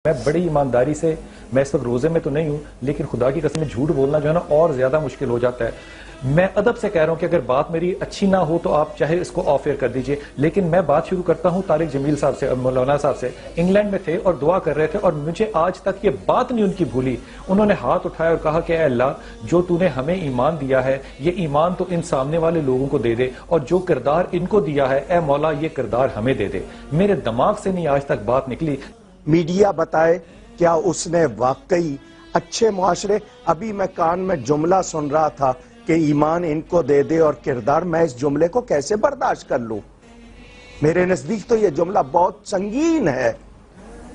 میں بڑی ایمانداری سے، میں اس وقت روزے میں تو نہیں ہوں، لیکن خدا کی قسم جھوٹ بولنا جو ہے نا اور زیادہ مشکل ہو جاتا ہے۔ میں ادب سے کہہ رہا ہوں کہ اگر بات میری اچھی نہ ہو تو آپ چاہے اس کو آف ایئر کر دیجئے، لیکن میں بات شروع کرتا ہوں طارق جمیل صاحب سے، مولانا صاحب سے۔ انگلینڈ میں تھے اور دعا کر رہے تھے، اور مجھے آج تک یہ بات نہیں ان کی بھولی۔ انہوں نے ہاتھ اٹھایا اور کہا کہ اے اللہ، جو تو نے ہمیں ایمان دیا ہے، یہ ایمان تو ان سامنے والے لوگوں کو دے دے، اور جو کردار ان کو دیا ہے اے مولا یہ کردار ہمیں دے دے۔ میرے دماغ سے نہیں آج تک بات نکلی۔ میڈیا بتائے کیا اس نے واقعی اچھے معاشرے، ابھی میں کان میں جملہ سن رہا تھا کہ ایمان ان کو دے دے اور کردار، میں اس جملے کو کیسے برداشت کر لوں؟ میرے نزدیک تو یہ جملہ بہت سنگین ہے۔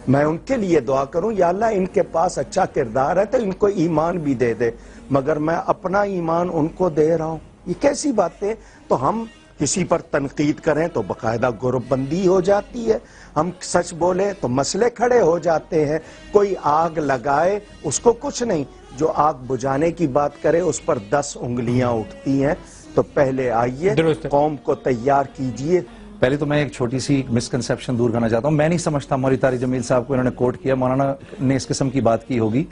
میں ان کے لیے دعا کروں یا اللہ ان کے پاس اچھا کردار ہے تو ان کو ایمان بھی دے دے، مگر میں اپنا ایمان ان کو دے رہا ہوں، یہ کیسی باتیں؟ تو ہم کسی پر تنقید کریں تو باقاعدہ گروپ بندی ہو جاتی ہے، ہم سچ بولیں تو مسئلے کھڑے ہو جاتے ہیں۔ کوئی آگ لگائے اس کو کچھ نہیں، جو آگ بجھانے کی بات کرے اس پر 10 انگلیاں اٹھتی ہیں۔ تو پہلے آئیے قوم کو تیار کیجئے۔ پہلے تو میں ایک چھوٹی سی مسکنسیپشن دور کرنا چاہتا ہوں۔ میں نہیں سمجھتا مولوی طارق جمیل صاحب کو انہوں نے کوٹ کیا، مولانا نے اس قسم کی بات کی ہوگی،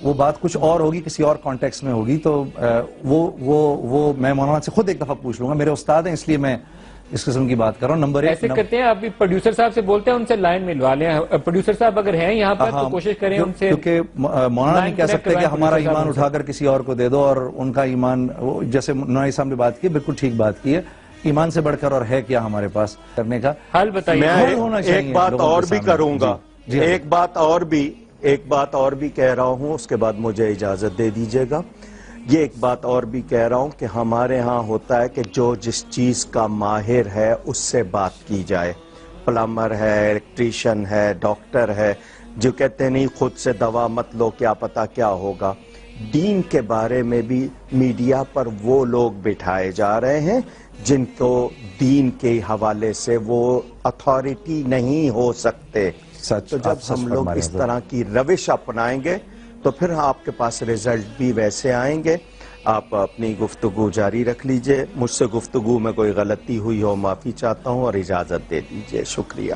وہ بات کچھ اور ہوگی، کسی اور کانٹیکس میں ہوگی، تو وہ میں مولانا سے خود ایک دفعہ پوچھ لوں گا، میرے استاد ہیں اس لیے میں اس قسم کی بات کر رہا ہوں۔ نمبر ایک ایسے کرتے ہیں، آپ بھی پروڈیوسر صاحب سے بولتے ہیں ان سے لائن ملوا لیں، پروڈیوسر صاحب اگر ہیں یہاں پر تو کوشش کریں ان سے، کیونکہ مولانا نہیں کہہ سکتے کہ ہمارا ایمان اٹھا کر کسی اور کو دے دو اور ان کا ایمان، جیسے نوری صاحب نے بات کی، بالکل ٹھیک بات کی ہے، ایمان سے بڑھ کر اور ہے کیا ہمارے پاس کرنے کا حل بتائیے۔ میں ایک بات اور بھی کروں گا، ایک بات اور بھی کہہ رہا ہوں، اس کے بعد مجھے اجازت دے دیجئے گا۔ یہ ایک بات اور بھی کہہ رہا ہوں کہ ہمارے ہاں ہوتا ہے کہ جو جس چیز کا ماہر ہے اس سے بات کی جائے، پلمبر ہے، الیکٹریشین ہے، ڈاکٹر ہے، جو کہتے نہیں خود سے دوا مت لو کیا پتا کیا ہوگا۔ دین کے بارے میں بھی میڈیا پر وہ لوگ بٹھائے جا رہے ہیں جن کو دین کے حوالے سے وہ اتھارٹی نہیں ہو سکتے۔ تو جب ہم لوگ اس طرح کی روش اپنائیں گے تو پھر آپ کے پاس رزلٹ بھی ویسے آئیں گے۔ آپ اپنی گفتگو جاری رکھ لیجئے، مجھ سے گفتگو میں کوئی غلطی ہوئی ہو معافی چاہتا ہوں اور اجازت دے دیجئے، شکریہ۔